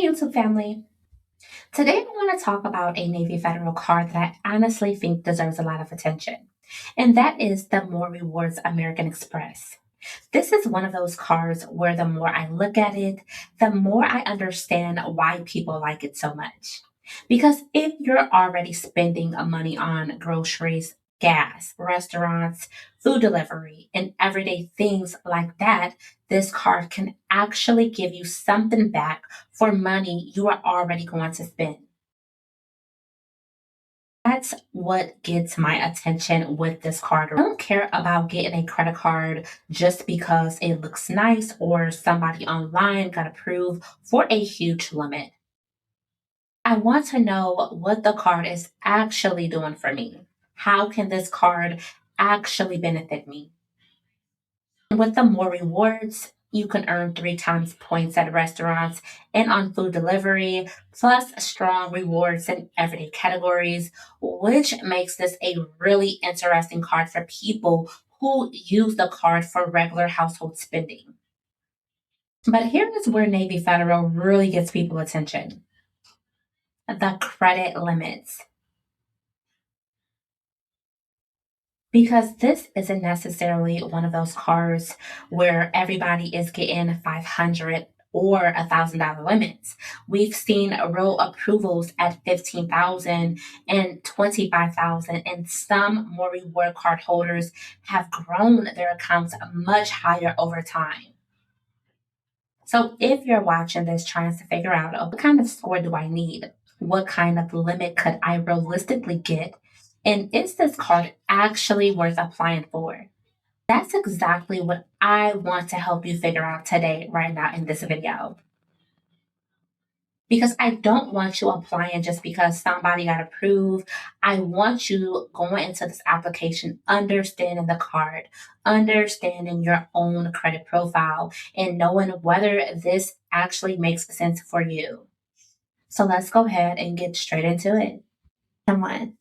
Hey, YouTube family. Today I want to talk about a Navy Federal card that I honestly think deserves a lot of attention, and that is the More Rewards American Express. This is one of those cards where the more I look at it, the more I understand why people like it so much. Because if you're already spending money on groceries, gas, restaurants, food delivery, and everyday things like that, this card can actually give you something back for money you are already going to spend. That's what gets my attention with this card. I don't care about getting a credit card just because it looks nice or somebody online got approved for a huge limit. I want to know what the card is actually doing for me. How can this card actually benefit me? With the more rewards, you can earn 3 times points at restaurants and on food delivery, plus strong rewards in everyday categories, which makes this a really interesting card for people who use the card for regular household spending. But here is where Navy Federal really gets people attention: the credit limits. Because this isn't necessarily one of those cars where everybody is getting 500 or $1,000 limits. We've seen real approvals at 15,000 and 25,000, and some more reward card holders have grown their accounts much higher over time. So if you're watching this trying to figure out, oh, what kind of score do I need? What kind of limit could I realistically get? And is this card actually worth applying for? That's exactly what I want to help you figure out today, right now in this video. Because I don't want you applying just because somebody got approved. I want you going into this application understanding the card, understanding your own credit profile, and knowing whether this actually makes sense for you. So let's go ahead and get straight into it. Come on.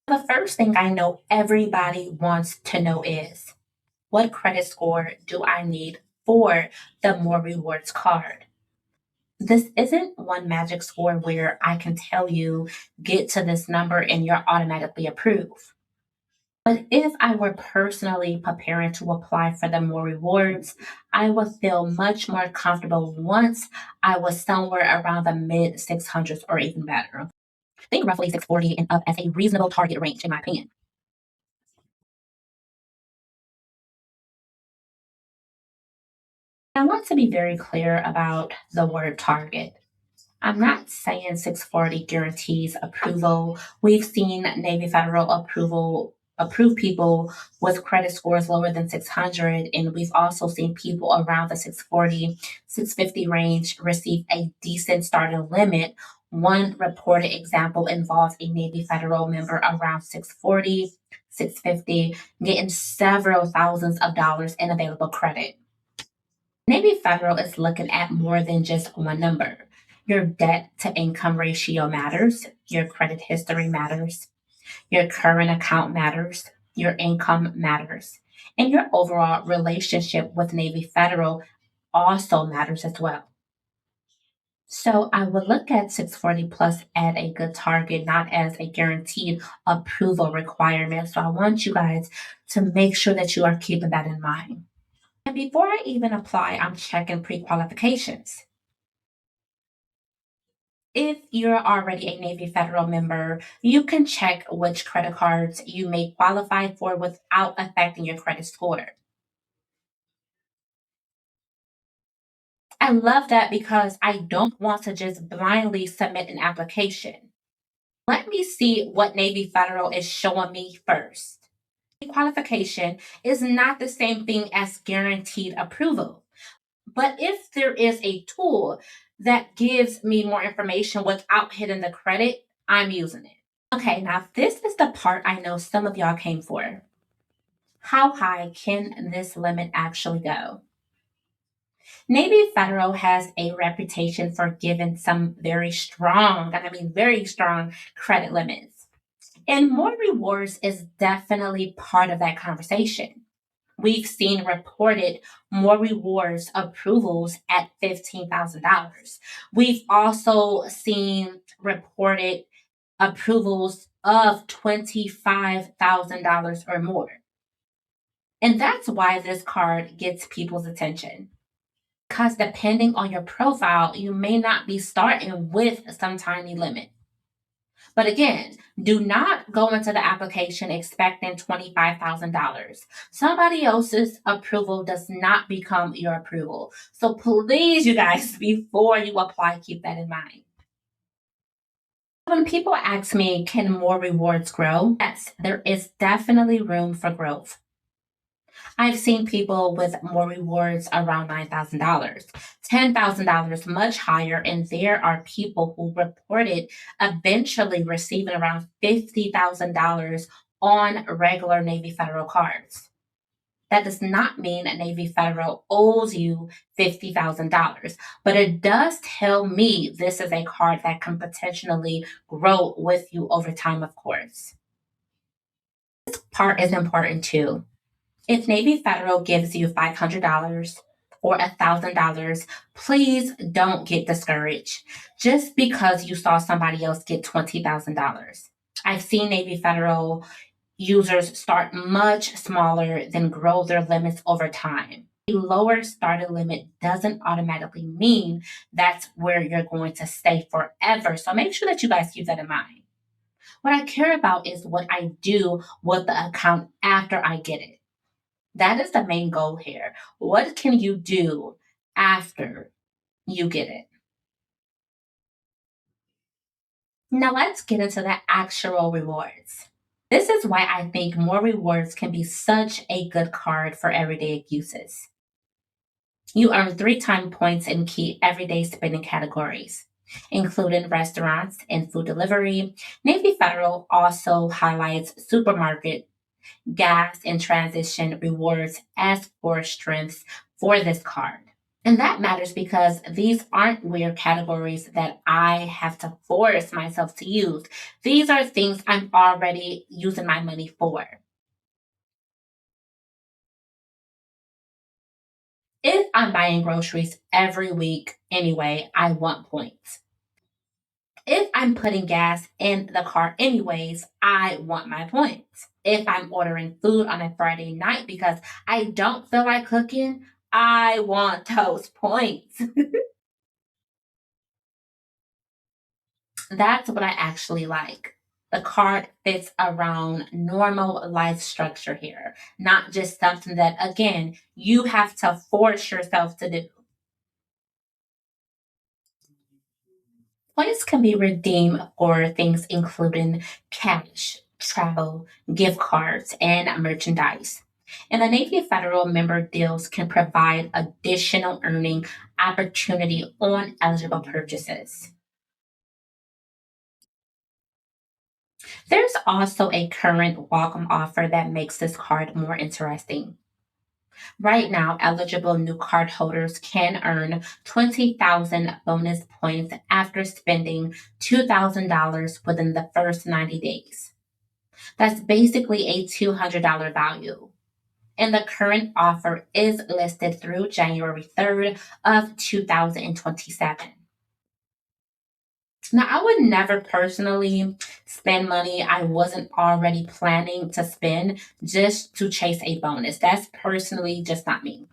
The first thing I know everybody wants to know is, what credit score do I need for the More Rewards card? This isn't one magic score where I can tell you, get to this number and you're automatically approved. But if I were personally preparing to apply for the more rewards, I would feel much more comfortable once I was somewhere around the mid 600s or even better. Think roughly 640 and up as a reasonable target range, in my opinion. I want to be very clear about the word target. I'm not saying 640 guarantees approval. We've seen Navy Federal approve people with credit scores lower than 600, and we've also seen people around the 640, 650 range receive a decent starting limit. One reported example involves a Navy Federal member around 640, 650, getting several thousands of dollars in available credit. Navy Federal is looking at more than just one number. Your debt to income ratio matters, your credit history matters, your current account matters, your income matters, and your overall relationship with Navy Federal also matters as well. So I would look at 640 plus at a good target, not as a guaranteed approval requirement. So I want you guys to make sure that you are keeping that in mind. And before I even apply, I'm checking pre qualifications. If you're already a Navy Federal member, you can check which credit cards you may qualify for without affecting your credit score. I love that because I don't want to just blindly submit an application. Let me see what Navy Federal is showing me first. Qualification is not the same thing as guaranteed approval. But if there is a tool that gives me more information without hitting the credit, I'm using it. Okay, now this is the part I know some of y'all came for. How high can this limit actually go? Navy Federal has a reputation for giving some very strong, and I mean very strong, credit limits. And more rewards is definitely part of that conversation. We've seen reported more rewards approvals at $15,000. We've also seen reported approvals of $25,000 or more. And that's why this card gets people's attention. Because depending on your profile, you may not be starting with some tiny limit. But again, do not go into the application expecting $25,000. Somebody else's approval does not become your approval. So please, you guys, before you apply, keep that in mind. When people ask me, can more rewards grow? Yes, there is definitely room for growth. I've seen people with more rewards around $9,000, $10,000, much higher, and there are people who reported eventually receiving around $50,000 on regular Navy Federal cards. That does not mean Navy Federal owes you $50,000, but it does tell me this is a card that can potentially grow with you over time, of course. This part is important too. If Navy Federal gives you $500 or $1,000, please don't get discouraged just because you saw somebody else get $20,000. I've seen Navy Federal users start much smaller, then grow their limits over time. A lower starter limit doesn't automatically mean that's where you're going to stay forever. So make sure that you guys keep that in mind. What I care about is what I do with the account after I get it. That is the main goal here. What can you do after you get it? Now let's get into the actual rewards. This is why I think more rewards can be such a good card for everyday uses. You earn 3 time points in key everyday spending categories, including restaurants and food delivery. Navy Federal also highlights supermarket, gas, and transition rewards as core strengths for this card. And that matters because these aren't weird categories that I have to force myself to use. These are things I'm already using my money for. If I'm buying groceries every week anyway, I want points. If I'm putting gas in the car anyways, I want my points. If I'm ordering food on a Friday night because I don't feel like cooking, I want those points. That's what I actually like. The card fits around normal life structure here, not just something that, again, you have to force yourself to do. Points can be redeemed for things including cash, travel, gift cards, and merchandise. And the Navy Federal member deals can provide additional earning opportunity on eligible purchases. There's also a current welcome offer that makes this card more interesting. Right now, eligible new card holders can earn 20,000 bonus points after spending $2,000 within the first 90 days. That's basically a $200 value. And the current offer is listed through January 3rd of 2027. Now, I would never personally spend money I wasn't already planning to spend just to chase a bonus. That's personally just not me.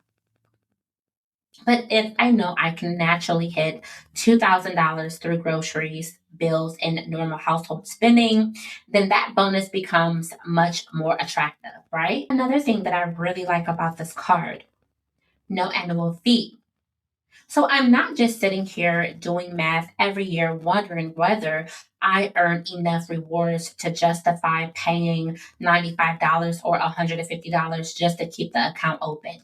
But if I know I can naturally hit $2,000 through groceries, bills, and normal household spending, then that bonus becomes much more attractive, right? Another thing that I really like about this card, no annual fee. So I'm not just sitting here doing math every year wondering whether I earn enough rewards to justify paying $95 or $150 just to keep the account open.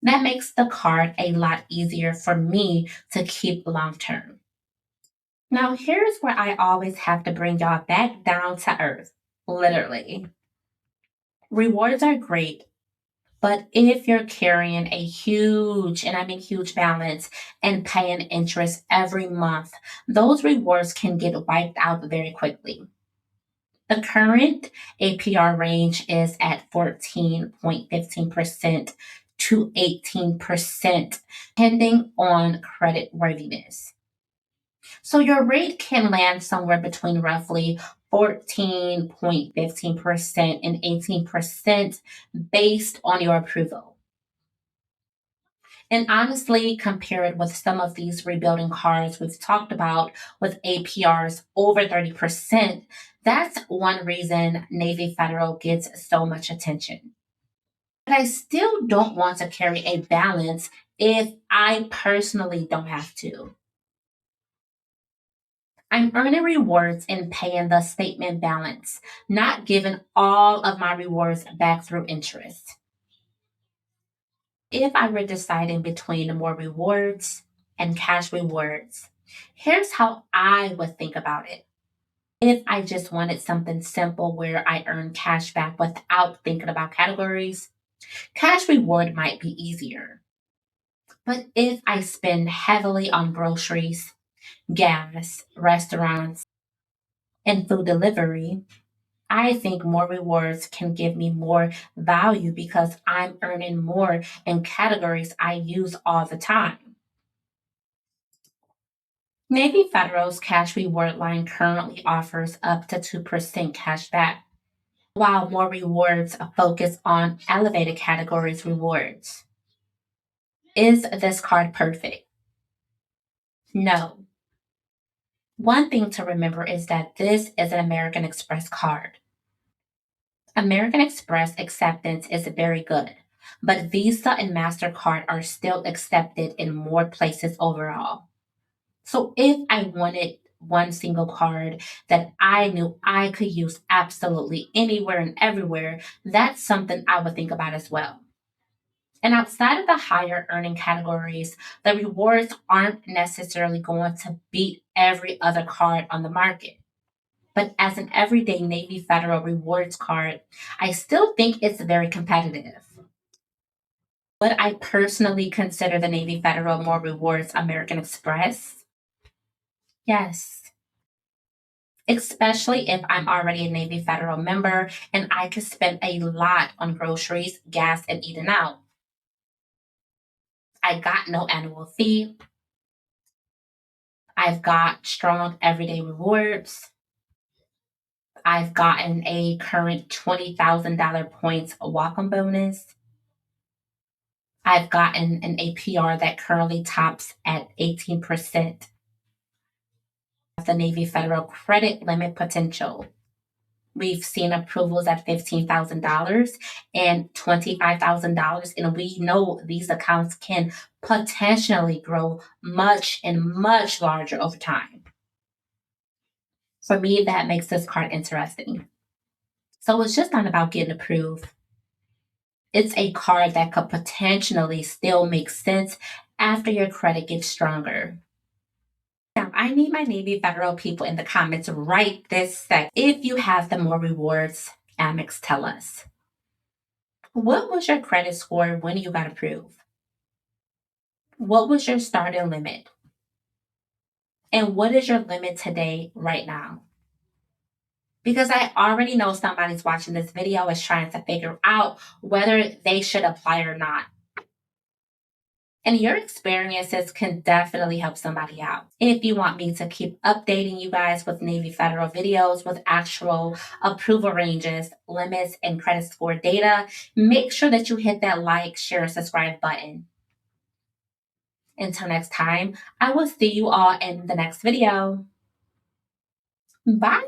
That makes the card a lot easier for me to keep long term. Now, here's where I always have to bring y'all back down to earth. Literally. Rewards are great, but if you're carrying a huge, and I mean huge balance and paying interest every month, those rewards can get wiped out very quickly. The current APR range is at 14.15% to 18%, depending on credit worthiness. So your rate can land somewhere between roughly 14.15% and 18% based on your approval. And honestly, compared with some of these rebuilding cars we've talked about with APRs over 30%, that's one reason Navy Federal gets so much attention. But I still don't want to carry a balance if I personally don't have to. I'm earning rewards and paying the statement balance, not giving all of my rewards back through interest. If I were deciding between more rewards and cash rewards, here's how I would think about it. If I just wanted something simple where I earn cash back without thinking about categories, cash reward might be easier. But if I spend heavily on groceries, gas, restaurants, and food delivery, I think more rewards can give me more value because I'm earning more in categories I use all the time. Navy Federal's cash reward line currently offers up to 2% cash back, while more rewards focus on elevated categories rewards. Is this card perfect? No. One thing to remember is that this is an American Express card. American Express acceptance is very good, but Visa and MasterCard are still accepted in more places overall. So if I wanted one single card that I knew I could use absolutely anywhere and everywhere, that's something I would think about as well. And outside of the higher earning categories, the rewards aren't necessarily going to beat every other card on the market. But as an everyday Navy Federal rewards card, I still think it's very competitive. Would I personally consider the Navy Federal more rewards American Express? Yes. Especially if I'm already a Navy Federal member and I could spend a lot on groceries, gas, and eating out. I got no annual fee. I've got strong everyday rewards. I've gotten a current $20,000 points welcome bonus. I've gotten an APR that currently tops at 18%. The Navy Federal credit limit potential. We've seen approvals at $15,000 and $25,000, and we know these accounts can potentially grow much and much larger over time. For me, that makes this card interesting. So it's just not about getting approved. It's a card that could potentially still make sense after your credit gets stronger. Now, I need my Navy Federal people in the comments right this second. If you have the more rewards, Amex, tell us. What was your credit score when you got approved? What was your starting limit? And what is your limit today, right now? Because I already know somebody's watching this video is trying to figure out whether they should apply or not. And your experiences can definitely help somebody out. If you want me to keep updating you guys with Navy Federal videos with actual approval ranges, limits, and credit score data, make sure that you hit that like, share, and subscribe button. Until next time, I will see you all in the next video. Bye.